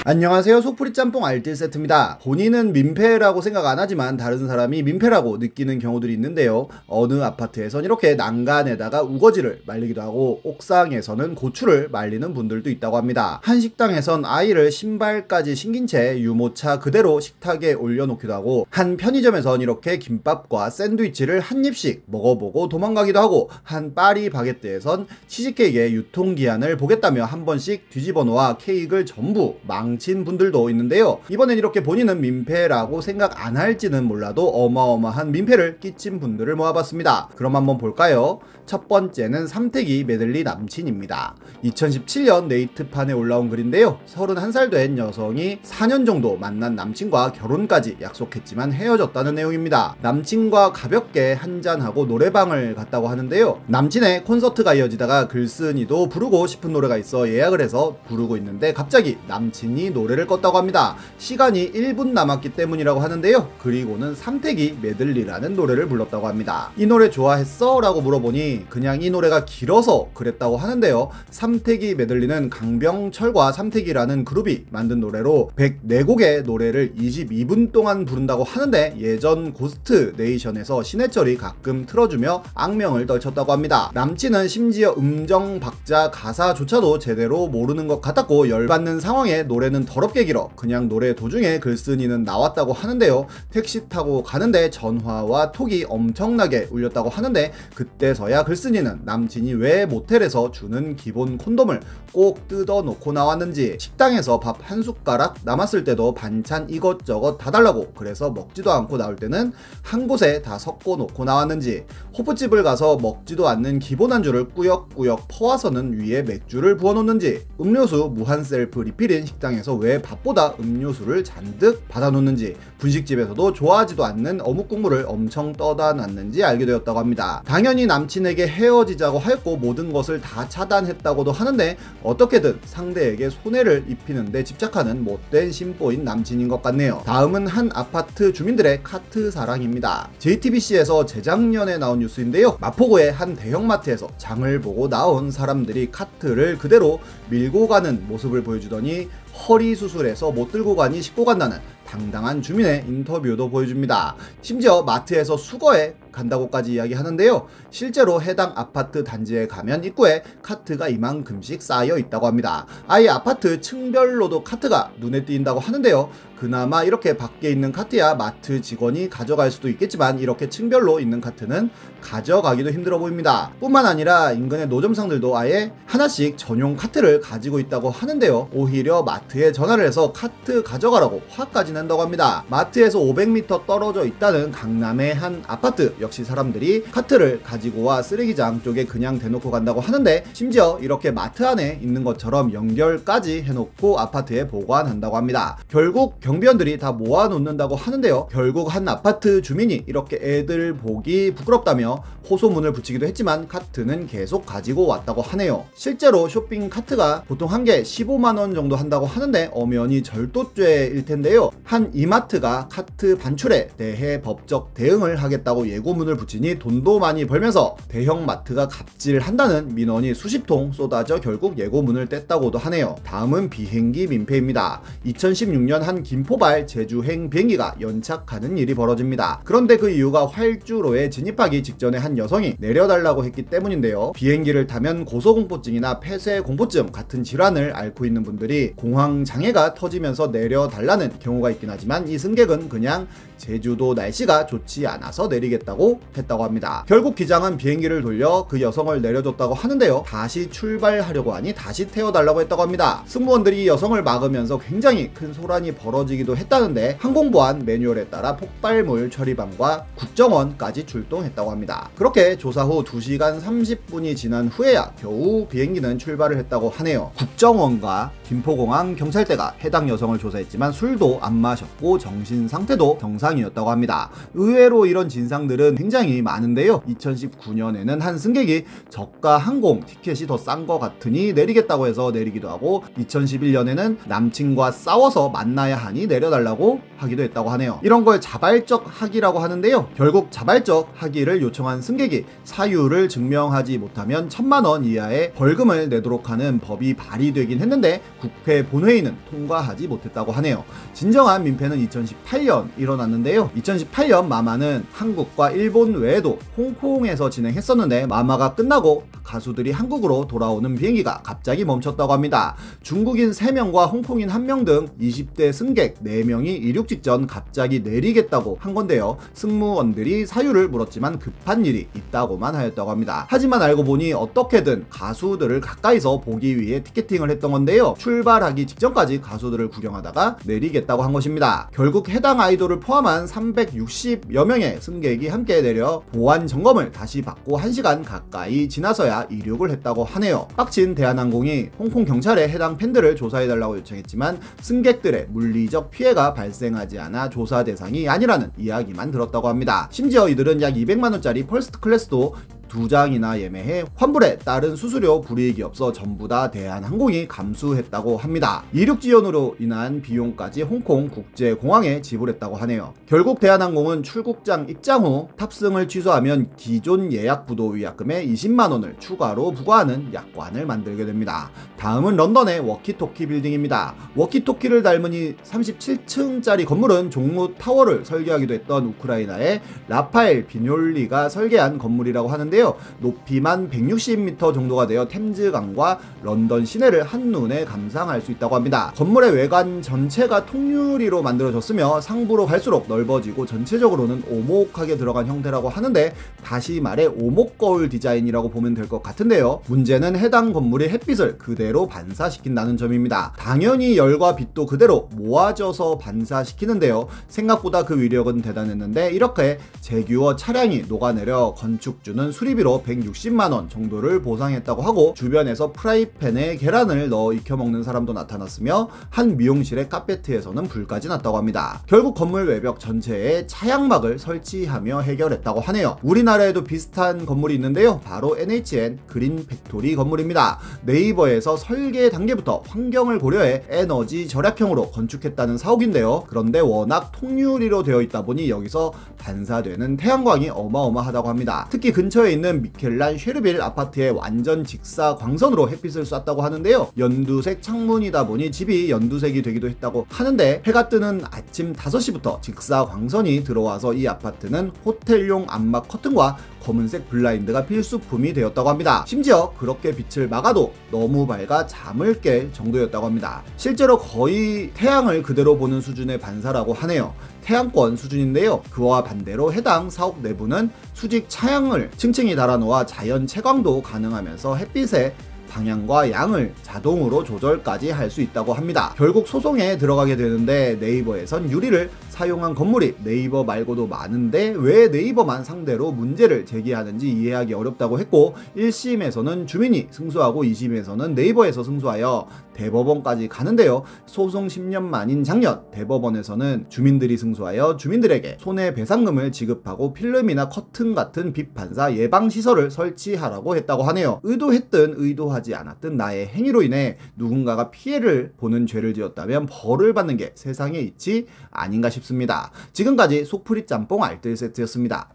안녕하세요. 속풀이 짬뽕 알뜰 세트입니다. 본인은 민폐라고 생각 안 하지만 다른 사람이 민폐라고 느끼는 경우들이 있는데요. 어느 아파트에선 이렇게 난간에다가 우거지를 말리기도 하고 옥상에서는 고추를 말리는 분들도 있다고 합니다. 한 식당에선 아이를 신발까지 신긴 채 유모차 그대로 식탁에 올려놓기도 하고, 한 편의점에선 이렇게 김밥과 샌드위치를 한 입씩 먹어보고 도망가기도 하고, 한 파리 바게트에선 치즈케이크의 유통기한을 보겠다며 한 번씩 뒤집어 놓아 케이크를 전부 망친 분들도 있는데요. 이번엔 이렇게 본인은 민폐라고 생각 안 할지는 몰라도 어마어마한 민폐를 끼친 분들을 모아봤습니다. 그럼 한번 볼까요? 첫 번째는 삼태기 메들리 남친입니다. 2017년 네이트판에 올라온 글인데요. 31살 된 여성이 4년 정도 만난 남친과 결혼까지 약속했지만 헤어졌다는 내용입니다. 남친과 가볍게 한잔하고 노래방을 갔다고 하는데요. 남친의 콘서트가 이어지다가 글쓴이도 부르고 싶은 노래가 있어 예약을 해서 부르고 있는데 갑자기 남친이 노래를 껐다고 합니다. 시간이 1분 남았기 때문이라고 하는데요. 그리고는 삼태기 메들리라는 노래를 불렀다고 합니다. 이 노래 좋아했어? 라고 물어보니 그냥 이 노래가 길어서 그랬다고 하는데요. 삼태기 메들리는 강병철과 삼태기라는 그룹이 만든 노래로 104곡의 노래를 22분 동안 부른다고 하는데, 예전 고스트 네이션에서 신해철이 가끔 틀어주며 악명을 떨쳤다고 합니다. 남친은 심지어 음정 박자 가사조차도 제대로 모르는 것 같았고, 열받는 상황에 노래는 더럽게 길어 그냥 노래 도중에 글쓴이는 나왔다고 하는데요. 택시 타고 가는데 전화와 톡이 엄청나게 울렸다고 하는데, 그때서야 글쓴이는 남친이 왜 모텔에서 주는 기본 콘돔을 꼭 뜯어 놓고 나왔는지, 식당에서 밥 한 숟가락 남았을 때도 반찬 이것저것 다 달라고 그래서 먹지도 않고 나올 때는 한 곳에 다 섞어 놓고 나왔는지, 호프집을 가서 먹지도 않는 기본 안주를 꾸역꾸역 퍼와서는 위에 맥주를 부어 놓는지, 음료수 무한 셀프 리필인 식당에서 왜 밥보다 음료수를 잔뜩 받아 놓는지, 분식집에서도 좋아하지도 않는 어묵 국물을 엄청 떠다 놨는지 알게 되었다고 합니다. 당연히 남친에게 헤어지자고 했고 모든 것을 다 차단했다고도 하는데, 어떻게든 상대에게 손해를 입히는데 집착하는 못된 심보인 남친인 것 같네요. 다음은 한 아파트 주민들의 카트 사랑입니다. JTBC에서 재작년에 나온 뉴스인데요. 마포구의 한 대형마트에서 장을 보고 나온 사람들이 카트를 그대로 밀고 가는 모습을 보여주더니 허리 수술해서 못 들고 가니 싣고 간다는 당당한 주민의 인터뷰도 보여줍니다. 심지어 마트에서 수거해 간다고까지 이야기하는데요. 실제로 해당 아파트 단지에 가면 입구에 카트가 이만큼씩 쌓여 있다고 합니다. 아예 아파트 층별로도 카트가 눈에 띄인다고 하는데요. 그나마 이렇게 밖에 있는 카트야 마트 직원이 가져갈 수도 있겠지만, 이렇게 층별로 있는 카트는 가져가기도 힘들어 보입니다. 뿐만 아니라 인근의 노점상들도 아예 하나씩 전용 카트를 가지고 있다고 하는데요. 오히려 마트에 전화를 해서 카트 가져가라고 화까지 낸다고 합니다. 마트에서 500m 떨어져 있다는 강남의 한 아파트 역시 사람들이 카트를 가지고 와 쓰레기장 쪽에 그냥 대놓고 간다고 하는데, 심지어 이렇게 마트 안에 있는 것처럼 연결까지 해놓고 아파트에 보관한다고 합니다. 결국 경비원들이 다 모아놓는다고 하는데요. 결국 한 아파트 주민이 이렇게 애들 보기 부끄럽다며 호소문을 붙이기도 했지만 카트는 계속 가지고 왔다고 하네요. 실제로 쇼핑 카트가 보통 한 개 15만원 정도 한다고 하는데 엄연히 절도죄일 텐데요. 한 이마트가 카트 반출에 대해 법적 대응을 하겠다고 예고문을 붙이니 돈도 많이 벌면서 대형 마트가 갑질한다는 민원이 수십 통 쏟아져 결국 예고문을 뗐다고도 하네요. 다음은 비행기 민폐입니다. 2016년 한 김포발 제주행 비행기가 연착하는 일이 벌어집니다. 그런데 그 이유가 활주로에 진입하기 직전에 한 여성이 내려달라고 했기 때문인데요. 비행기를 타면 고소공포증이나 폐쇄공포증 같은 질환을 앓고 있는 분들이 공황장애가 터지면서 내려달라는 경우가 있긴 하지만, 이 승객은 그냥 제주도 날씨가 좋지 않아서 내리겠다고 했다고 합니다. 결국 기장은 비행기를 돌려 그 여성을 내려줬다고 하는데요. 다시 출발하려고 하니 다시 태워달라고 했다고 합니다. 승무원들이 이 여성을 막으면서 굉장히 큰 소란이 벌어지기도 했다는데, 항공보안 매뉴얼에 따라 폭발물 처리반과 국정원까지 출동했다고 합니다. 그렇게 조사 후 2시간 30분이 지난 후에야 겨우 비행기는 출발을 했다고 하네요. 국정원과 김포공항 경찰대가 해당 여성을 조사했지만 술도 안 마셨고 정신 상태도 정상 진상이었다고 합니다. 의외로 이런 진상들은 굉장히 많은데요. 2019년에는 한 승객이 저가 항공 티켓이 더 싼 것 같으니 내리겠다고 해서 내리기도 하고, 2011년에는 남친과 싸워서 만나야 하니 내려달라고 하기도 했다고 하네요. 이런 걸 자발적 학위라고 하는데요. 결국 자발적 학위를 요청한 승객이 사유를 증명하지 못하면 1,000만 원 이하의 벌금을 내도록 하는 법이 발의되긴 했는데 국회 본회의는 통과하지 못했다고 하네요. 진정한 민폐는 2018년 일어났는데요. 2018년 마마는 한국과 일본 외에도 홍콩에서 진행했었는데, 마마가 끝나고 가수들이 한국으로 돌아오는 비행기가 갑자기 멈췄다고 합니다. 중국인 3명과 홍콩인 1명 등 20대 승객 4명이 이륙 직전 갑자기 내리겠다고 한 건데요. 승무원들이 사유를 물었지만 급한 일이 있다고만 하였다고 합니다. 하지만 알고 보니 어떻게든 가수들을 가까이서 보기 위해 티켓팅을 했던 건데요. 출발하기 직전까지 가수들을 구경하다가 내리겠다고 한 것입니다. 결국 해당 아이돌을 포함한 360여 명의 승객이 함께 내려 보안 점검을 다시 받고 1시간 가까이 지나서야 이륙을 했다고 하네요. 빡친 대한항공이 홍콩 경찰에 해당 팬들을 조사해달라고 요청했지만 승객들의 물리적 피해가 발생하지 않아 조사 대상이 아니라는 이야기만 들었다고 합니다. 심지어 이들은 약 200만원짜리 퍼스트 클래스도 2장이나 예매해 환불에 따른 수수료 불이익이 없어 전부 다 대한항공이 감수했다고 합니다. 이륙 지연으로 인한 비용까지 홍콩 국제공항에 지불했다고 하네요. 결국 대한항공은 출국장 입장 후 탑승을 취소하면 기존 예약 부도 위약금에 20만원을 추가로 부과하는 약관을 만들게 됩니다. 다음은 런던의 워키토키 빌딩입니다. 워키토키를 닮은 이 37층짜리 건물은 종로 타워를 설계하기도 했던 우크라이나의 라파엘 비뇰리가 설계한 건물이라고 하는데요. 높이만 160m 정도가 되어 템즈강과 런던 시내를 한눈에 감상할 수 있다고 합니다. 건물의 외관 전체가 통유리로 만들어졌으며 상부로 갈수록 넓어지고 전체적으로는 오목하게 들어간 형태라고 하는데, 다시 말해 오목거울 디자인이라고 보면 될 것 같은데요. 문제는 해당 건물이 햇빛을 그대로 반사시킨다는 점입니다. 당연히 열과 빛도 그대로 모아져서 반사시키는데요. 생각보다 그 위력은 대단했는데, 이렇게 제규어 차량이 녹아내려 건축주는 수리비로 160만원 정도를 보상했다고 하고, 주변에서 프라이팬에 계란을 넣어 익혀 먹는 사람도 나타났으며 한 미용실의 카페트에서는 불까지 났다고 합니다. 결국 건물 외벽 전체에 차양막을 설치하며 해결했다고 하네요. 우리나라에도 비슷한 건물이 있는데요. 바로 NHN 그린 팩토리 건물입니다. 네이버에서 설계 단계부터 환경을 고려해 에너지 절약형으로 건축했다는 사옥인데요. 그런데 워낙 통유리로 되어 있다 보니 여기서 반사되는 태양광이 어마어마하다고 합니다. 특히 근처에 있는 미켈란 쉐르빌 아파트에 완전 직사 광선으로 햇빛을 쐈다고 하는데요. 연두색 창문이다 보니 집이 연두색이 되기도 했다고 하는데, 해가 뜨는 아침 5시부터 직사 광선이 들어와서 이 아파트는 호텔용 암막 커튼과 검은색 블라인드가 필수품이 되었다고 합니다. 심지어 그렇게 빛을 막아도 너무 밝아 잠을 깰 정도였다고 합니다. 실제로 거의 태양을 그대로 보는 수준의 반사라고 하네요. 태양권 수준인데요. 그와 반대로 해당 사옥 내부는 수직 차양을 층층이 달아놓아 자연 채광도 가능하면서 햇빛의 방향과 양을 자동으로 조절까지 할 수 있다고 합니다. 결국 소송에 들어가게 되는데, 네이버에선 유리를 사용한 건물이 네이버 말고도 많은데 왜 네이버만 상대로 문제를 제기하는지 이해하기 어렵다고 했고, 1심에서는 주민이 승소하고 2심에서는 네이버에서 승소하여 대법원까지 가는데요. 소송 10년 만인 작년 대법원에서는 주민들이 승소하여 주민들에게 손해배상금을 지급하고 필름이나 커튼 같은 빛 반사 예방 시설을 설치하라고 했다고 하네요. 의도했든 의도하지 않았든 나의 행위로 인해 누군가가 피해를 보는 죄를 지었다면 벌을 받는 게 세상의 이치 아닌가 싶습니다. 지금까지 속풀이 짬뽕 알뜰 세트였습니다.